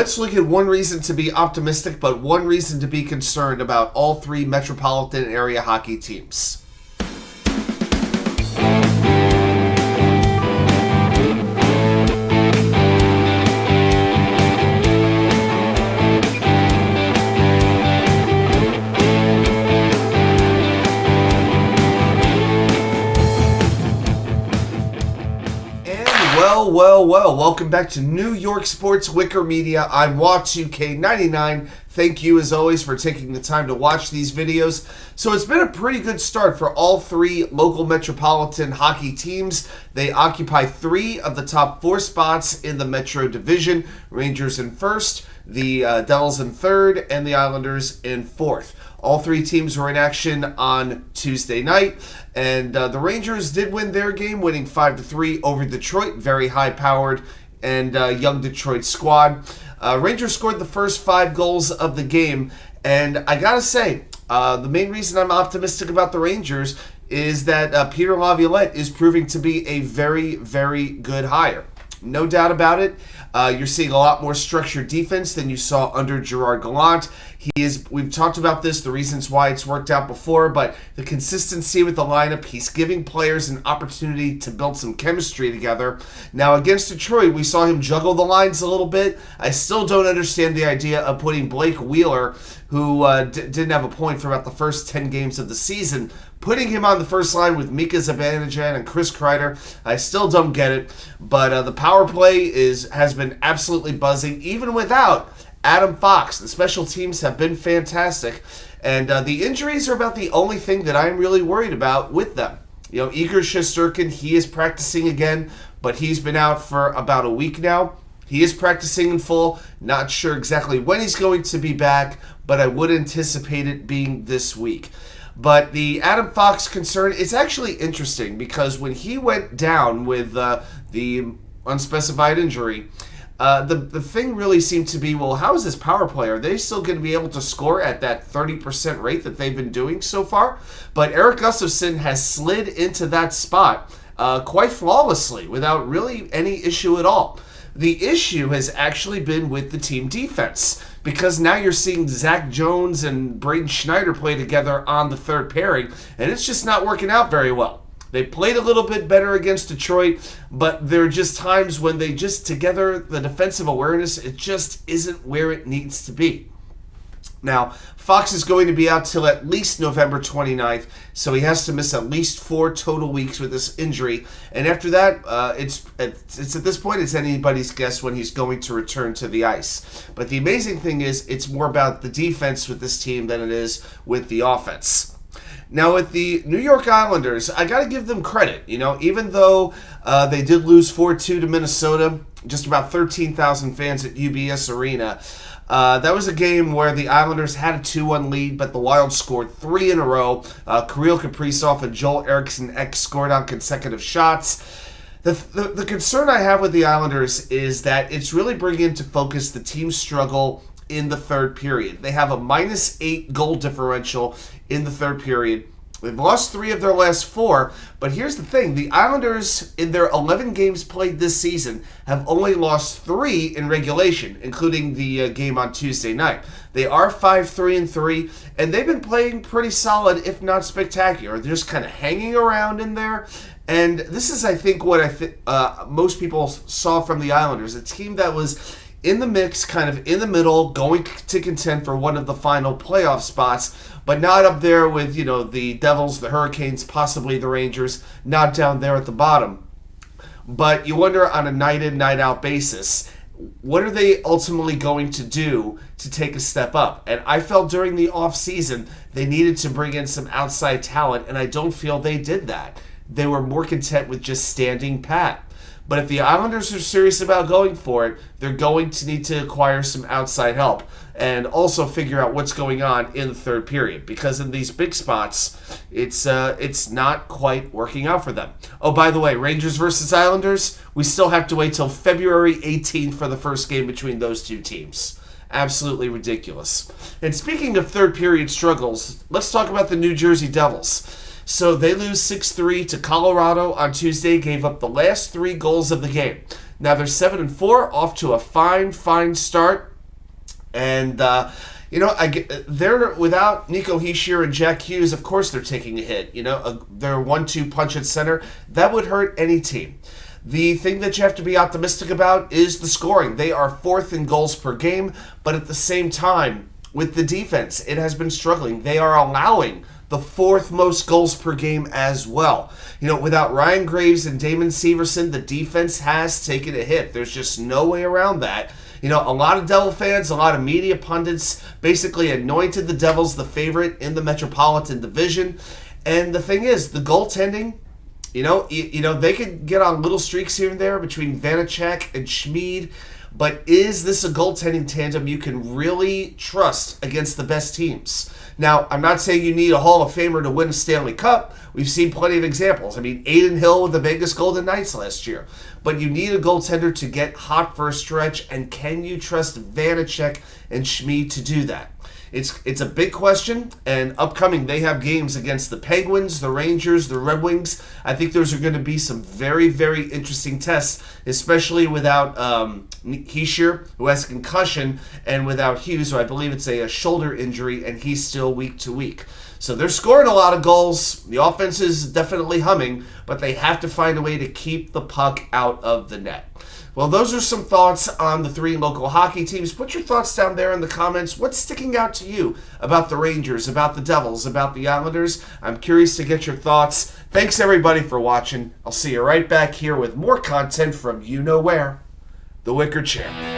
let's look at one reason to be optimistic, but one reason to be concerned about all three metropolitan area hockey teams. Well, welcome back to New York Sports WickerMedia. I'm Wa2K99. Thank you, as always, for taking the time to watch these videos. So it's been a pretty good start for all three local metropolitan hockey teams. They occupy 3 of the top 4 spots in the Metro Division. Rangers in first, the Devils in third, and the Islanders in fourth. All 3 teams were in action on Tuesday night, and the Rangers did win their game, winning 5-3 over Detroit. Very high-powered and young Detroit squad. Rangers scored the first 5 goals of the game, and I gotta say, the main reason I'm optimistic about the Rangers is that Peter Laviolette is proving to be a very, very good hire. No doubt about it. You're seeing a lot more structured defense than you saw under Gerard Gallant. We've talked about this, the reasons why it's worked out before, but the consistency with the lineup, he's giving players an opportunity to build some chemistry together. Now, against Detroit, we saw him juggle the lines a little bit. I still don't understand the idea of putting Blake Wheeler, who didn't have a point for about the first 10 games of the season, putting him on the first line with Mika Zibanejad and Chris Kreider. I still don't get it, but the power play has been absolutely buzzing, even without Adam Fox. The special teams have been fantastic, and the injuries are about the only thing that I'm really worried about with them. You know, Igorshesterkin, he is practicing again, but he's been out for about a week now. He is practicing in full. Not sure exactly when he's going to be back, but I would anticipate it being this week. But the Adam Fox concern is actually interesting because when he went down with the unspecified injury, the thing really seemed to be, well, how is this power play? Are they still going to be able to score at that 30% rate that they've been doing so far? But Eric Gustafsson has slid into that spot quite flawlessly without really any issue at all. The issue has actually been with the team defense, because now you're seeing Zach Jones and Braden Schneider play together on the third pairing, and it's just not working out very well. They played a little bit better against Detroit, but there are just times when they just together, the defensive awareness, it just isn't where it needs to be. Now, Fox is going to be out till at least November 29th, so he has to miss at least 4 total weeks with this injury. And after that, it's at this point, it's anybody's guess when he's going to return to the ice. But the amazing thing is, it's more about the defense with this team than it is with the offense. Now, with the New York Islanders, I got to give them credit. You know, even though they did lose 4-2 to Minnesota, just about 13,000 fans at UBS Arena. That was a game where the Islanders had a 2-1 lead, but the Wild scored 3 in a row. Kirill Kaprizov and Joel Eriksson-Ek scored on consecutive shots. The concern I have with the Islanders is that it's really bringing into focus the team's struggle in the third period. They have a -8 goal differential in the third period. They've lost 3 of their last 4, but here's the thing. The Islanders, in their 11 games played this season, have only lost 3 in regulation, including the game on Tuesday night. They are 5-3-3, and they've been playing pretty solid, if not spectacular. They're just kind of hanging around in there, and this is, I think, what most people saw from the Islanders, a team that was in the mix, kind of in the middle, going to contend for one of the final playoff spots, but not up there with, you know, the Devils, the Hurricanes, possibly the Rangers, not down there at the bottom. But you wonder on a night-in, night-out basis, what are they ultimately going to do to take a step up? And I felt during the offseason they needed to bring in some outside talent, and I don't feel they did that. They were more content with just standing pat. But if the Islanders are serious about going for it, they're going to need to acquire some outside help and also figure out what's going on in the third period, because in these big spots, it's not quite working out for them. Oh, by the way, Rangers versus Islanders, we still have to wait till February 18th for the first game between those two teams. Absolutely ridiculous. And speaking of third period struggles, let's talk about the New Jersey Devils. So they lose 6-3 to Colorado on Tuesday, gave up the last 3 goals of the game. Now they're 7-4, off to a fine start. And, they're without nicohischier and jackhughes. Of course, they're taking a hit. Their 1-2 punch at center that would hurt any team. The thing that you have to be optimistic about is the scoring. They are 4th in goals per game, but at the same time, with the defense, it has been struggling. They are allowing the 4th most goals per game as well. Without Ryan Graves and Damon Severson, the defense has taken a hit. There's just no way around that. A lot of Devil fans, a lot of media pundits basically anointed the Devils the favorite in the Metropolitan Division. And the thing is, the goaltending, they could get on little streaks here and there between Vanacek and Schmid. But is this a goaltending tandem you can really trust against the best teams? Now, I'm not saying you need a Hall of Famer to win a Stanley Cup. We've seen plenty of examples. Aiden Hill with the Vegas Golden Knights last year. But you need a goaltender to get hot for a stretch, and can you trust Vanacek and Schmid to do that? It's a big question, and upcoming they have games against the Penguins, the Rangers, the Red Wings. I think those are going to be some very, very interesting tests, especially without Heischer, who has a concussion, and without Hughes, who I believe it's a shoulder injury, and he's still week to week. So they're scoring a lot of goals. The offense is definitely humming, but they have to find a way to keep the puck out of the net. Well, those are some thoughts on the 3 local hockey teams. Put your thoughts down there in the comments. What's sticking out to you about the Rangers, about the Devils, about the Islanders? I'm curious to get your thoughts. Thanks, everybody, for watching. I'll see you right back here with more content from you know where, the Wicker Chair.